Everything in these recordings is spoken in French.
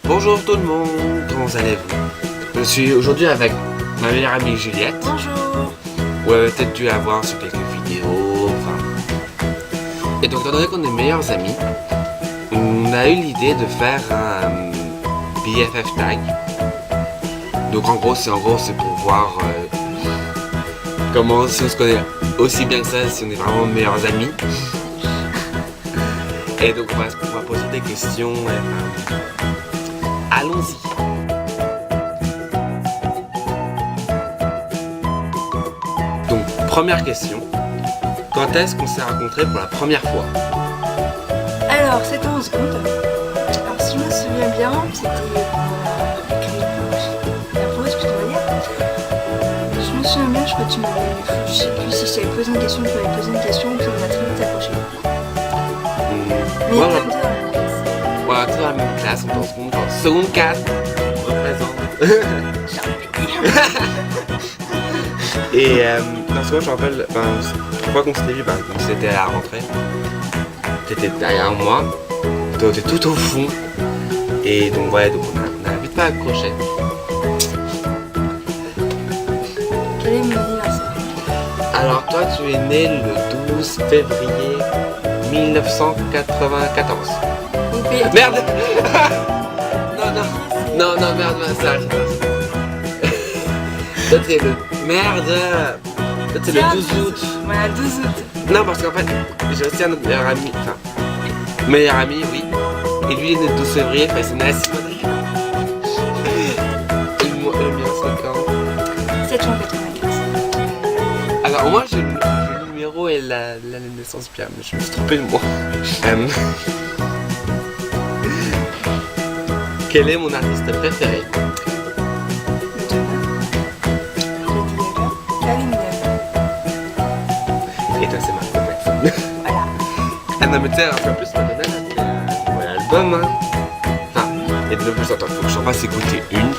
Bonjour tout le monde, comment allez-vous? Je suis aujourd'hui avec ma meilleure amie Juliette. Bonjour. Vous avez peut-être dû la voir sur quelques vidéos, Et donc étant donné qu'on est meilleurs amis, on a eu l'idée de faire un BFF tag. Donc en gros c'est pour voir comment, si on se connaît aussi bien que ça, si on est vraiment meilleurs amis. Et donc on va poser des questions. Allons-y. Donc, première question. Quand est-ce qu'on s'est rencontrés pour la première fois? Alors, c'était en seconde. Alors, si je me souviens bien, c'était la pause, je dois dire. Je me souviens bien, je crois que tu m'avais... Je sais plus si je t'avais posé une question, tu m'avais posé une question, puis on a très vite accroché. Mais Voilà. comme ça, Voilà, tout dans la même classe, on est en seconde. Seconde 4, représente. Et dans ce moment, je me rappelle, une fois qu'on s'était vu, c'était à la rentrée. T'étais derrière moi, toi t'étais tout au fond. Et donc ouais, donc on a vite pas accroché. quel est mon anniversaire? Alors toi, tu es né le 12 février 1994. Merde. Non, merde, ça. Toi, t'es le... Merde. Toi, t'es le 12 août. Voilà, 12 août. Non, parce qu'en fait, j'ai aussi un autre meilleur ami. Meilleur ami, oui. Et lui, il est né le 12 février, c'est né à Simonerie. Et le mien, c'est quand? 795. Alors, moi, j'ai le numéro et l'année de naissance bien, mais je me suis trompé de moi. Quel est mon artiste préféré? Et toi, c'est Michael Jackson. Voilà. Ah non, mais tu sais, en plus, Madonna, c'est mon album, hein. Enfin, et de plus, attends, faut que j'en fasse écouter une.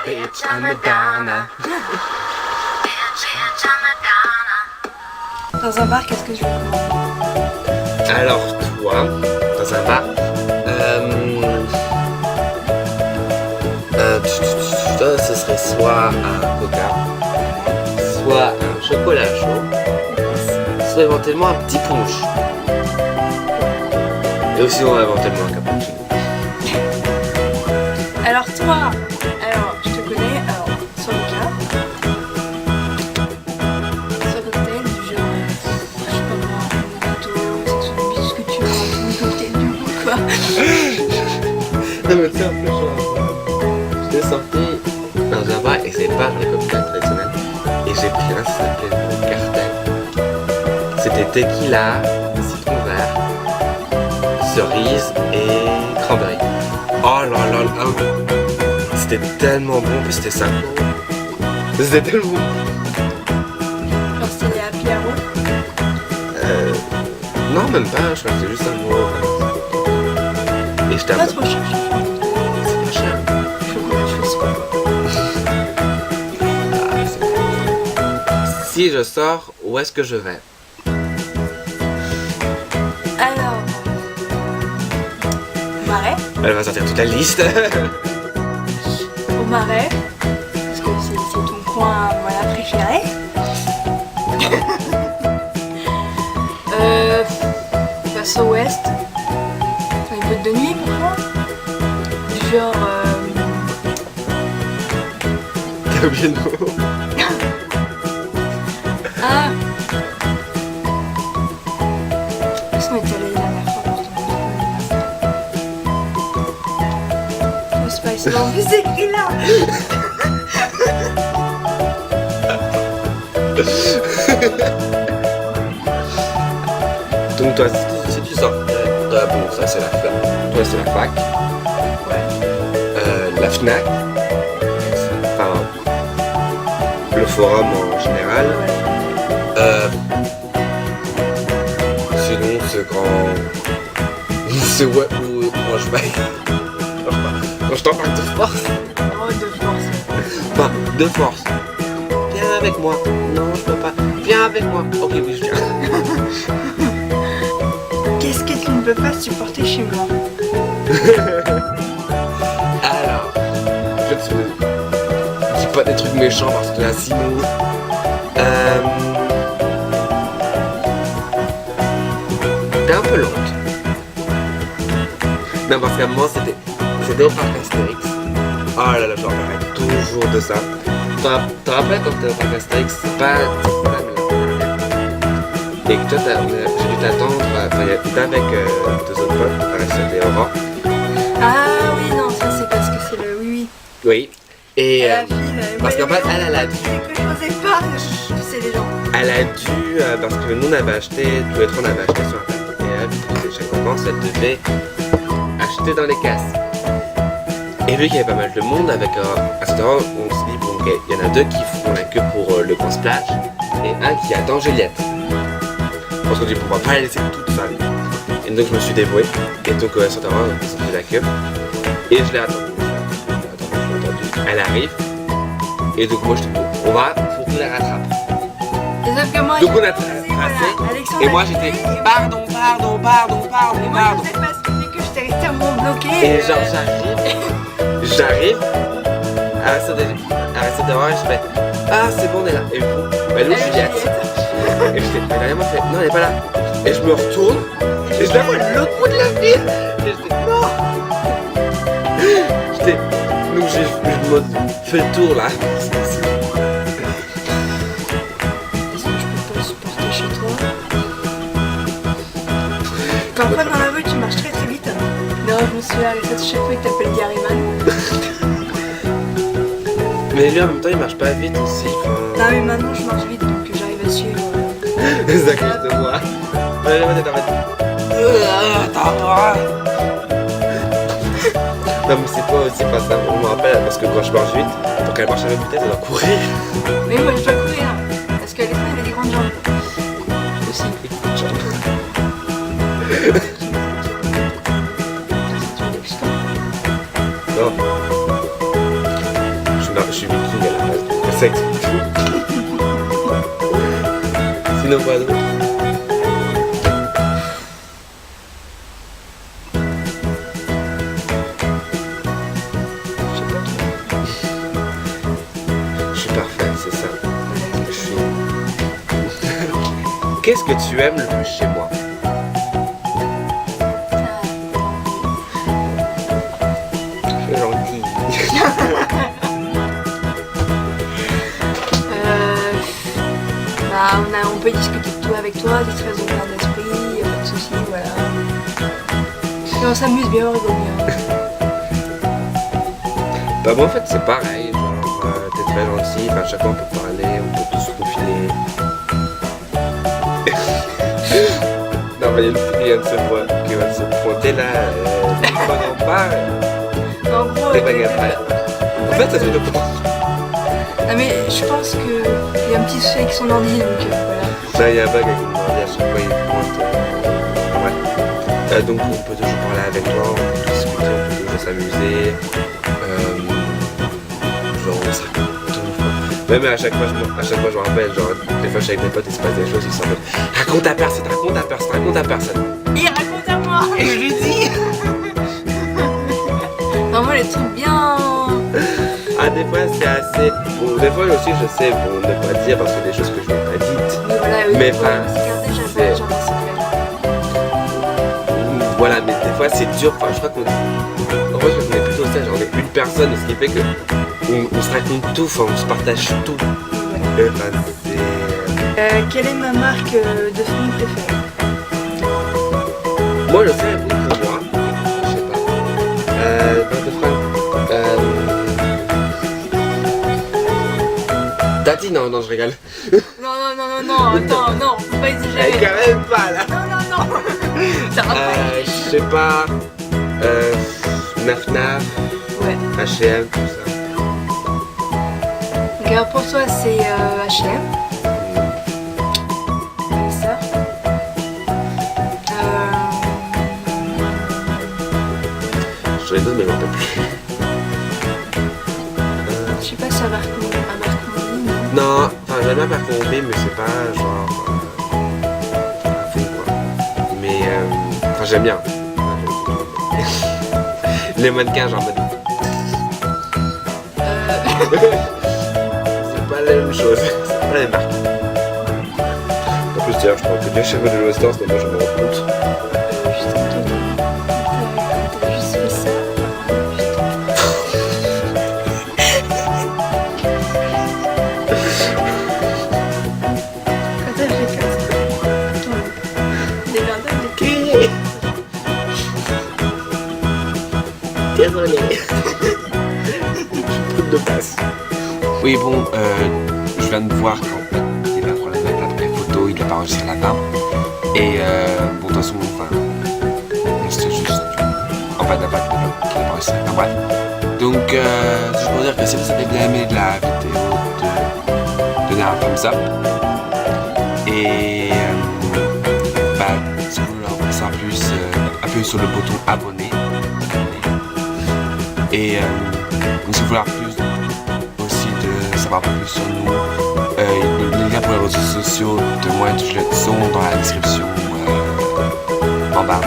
Bitch, I'm Madonna. Dans un bar, qu'est-ce que je vais commander? Alors, toi, dans un bar, ce serait soit un coca, soit un chocolat chaud, soit éventuellement un petit punch. Et aussi, éventuellement un cappuccino. Alors toi, je te connais, soit vodka, soit cocktail du genre, je sais pas moi, un gâteau, ce que tu veux, un cocktail du goût quoi. Non mais tu sais, en plus, j'étais sorti dans un bar et c'est pas les cocktails traditionnels. Et j'ai pris un qui s'appelait le cartel. C'était tequila, citron vert, cerise et cranberry. Oh là là là. C'était tellement bon, en plus c'était 5 euros. C'était tellement bon. Genre c'était à Piaro. Non, même pas, je crois que c'était juste 1 euro. Et je Pas t'avoue, trop cher. c'est pas cher. Chocolat chaud, c'est quoi? Si je sors, où est-ce que je vais? Alors, au Marais. Elle va sortir toute la liste. Au Marais, parce que c'est ton coin voilà, préféré. Passe au ouest. Une boîte de nuit pour toi. Du genre. T'as oublié le mot. Ah Est-ce qu'on est allé la dernière fois pour ton anniversaire? C'est pas ici. En plus, c'est écrit là. Donc toi, si tu sors, bon ça c'est la fac, toi c'est la fac, la FNAC, enfin le forum en général, sinon ce grand, ce ouais ou moi je vais, quand je t'en parle de force, Oh, de force. enfin de force, avec moi. Non, je peux pas. Viens avec moi. Ok, oui, je viens. Qu'est-ce que tu ne peux pas supporter chez moi? Alors, je te dis pas des trucs méchants parce que là, sinon. T'es un peu lente. Non, parce qu'à un moment, c'était au parc Astérix. Oh là là, je me rappelle toujours de ça. Tu te rappelles quand t'es au parc Astérix, c'est pas la et que toi, j'ai dû t'attendre, t'étais avec deux autres potes, Aristide et Aurore. Ah oui, non, ça c'est parce que c'est le... Oui, oui. Oui. Et La fille, parce qu'en fait, elle a dû. C'est que je n'osais pas, c'est les gens. Elle a dû, parce que nous on avait acheté, tous les trois on avait acheté sur internet. Et elle, chaque vacances, elle devait acheter dans les casses. Et vu qu'il y avait pas mal de monde, avec à cet endroit, on s'est dit, bon, ok, il y en a deux qui font la queue pour le grand splash et un qui attend Juliette. Parce qu'on dit, on va pas la laisser toute seule. Et donc je me suis dévoué. Et donc à cet endroit, on a fait la queue. Et je l'ai attendue. Elle arrive. Et donc moi je dis, bon, on va, faut qu'on la rattrape. Et sauf que moi, Donc on a tracé. tracé. Et moi j'étais, pardon. Et moi, je sais pas expliquer que j'étais extrêmement bloquée. Et genre j'arrive, Aristide devant et je fais, ah c'est bon on est là. Et bon, bah nous Juliette. Et je fais, derrière moi, je fais, non elle est pas là. Et je me retourne, et je la vois de l'autre bout de la ville. Et je dis, non. Donc je me fais le tour là. Est-ce que je peux pas le supporter chez toi? Parfois dans la rue, tu marches très très vite. Non, je me souviens, avec cette chaque fois que t'appelles Garyman. Mais lui en même temps il marche pas vite aussi. Non, mais maintenant je marche vite donc j'arrive à suivre. Ça cause de moi. Ouais, là, t'es en fait. Non, mais c'est pas aussi pas ça. On me rappelle parce que quand je marche vite, pour qu'elle marche à la même vitesse, elle doit courir. Mais moi je dois courir parce qu'à l'époque il avait des grandes jambes. Aussi. Non. Je suis viking à la base. C'est ça. Sinon, quoi d'autre? Je suis parfait, c'est ça. Je suis. Qu'est-ce que tu aimes le plus chez moi? C'est gentil. On peut discuter de tout avec toi, t'es très ouvert d'esprit, y'a pas de soucis, voilà. Et on s'amuse bien, on rigole bien. Bah moi en fait c'est pareil, genre t'es très gentil, à chaque fois on peut parler, on peut tous se confiler. Non mais il y a une fille qui vient de se pointer là, on en parle. En gros, T'es pas capable. En fait ça se fait de ah mais je pense qu'il y a un petit souci avec son ordi donc voilà. Là il y a un bug avec mon ordi, à chaque fois il pointe. Ouais. Donc on peut toujours parler avec toi, on peut discuter, on peut toujours s'amuser. Genre on se raconte tout. Même à chaque fois je me rappelle, genre des fois je suis avec mes potes et il se passe des choses, ils sont en mode raconte à personne. Il raconte à moi. Et je lui dis. Non moi les trucs bien. Ah des fois c'est assez. Bon, des fois aussi je sais bon ne pas dire parce que des choses que je n'ai pas dites. Mais voilà, oui, Mais voilà, enfin, c'est gardé, j'avais c'est- genre un secret. Voilà, mais des fois c'est dur. Enfin, je crois qu'on. En vrai, on est plutôt ça, genre on est une personne, ce qui fait que on se raconte tout, enfin on se partage tout. Voilà. Et enfin, c'est. Quelle est ma marque de fringues préférée? Moi, je sais, pour moi, je sais pas. Marque de fringues. Daddy, non, je rigole. Non, attends, non, faut pas Elle est exagérer. quand même pas là. Non. Ça va pas. Je sais pas. Naf Naf, Ouais. H&M, tout ça. Donc alors pour toi c'est H&M. Comme ça. J'en ai d'autres, mais je m'en rappelle plus. Je sais pas si ça marque Mondi, non. Non, Enfin, j'aime bien performer, mais c'est pas genre. À fond, quoi. Mais. Enfin, j'aime bien. Les mannequins, genre en mode. C'est pas la même chose. C'est pas la même marque. En plus, d'ailleurs, je crois que bien chez moi de l'Western, c'est moi je me rends compte. Juste un truc. T'as juste fait ça. Quand t'as fait comme ça. Des verdins, des Crier. Désolé. Coup de passe. Oui, bon, je viens de voir qu'en fait, il y avait un problème avec l'appareil photo, il l'a pas enregistré à la fin. Et bon, de toute façon, enfin, c'est juste en bas d'impact qu'il n'a pas enregistré. Enfin, bref. Donc, c'est pour dire que si vous avez bien aimé de la vidéo, de donner un thumbs up. Et bah, si vous voulez en savoir plus, appuyez sur le bouton abonner. Et donc, si vous voulez avoir plus aussi de savoir un peu plus sur nous, les liens pour les réseaux sociaux de moi et de Juliette sont dans la description en bas.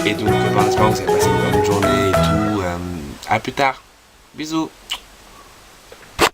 Et donc, en espérant que vous avez passé une bonne journée et tout. À plus tard. Bisous.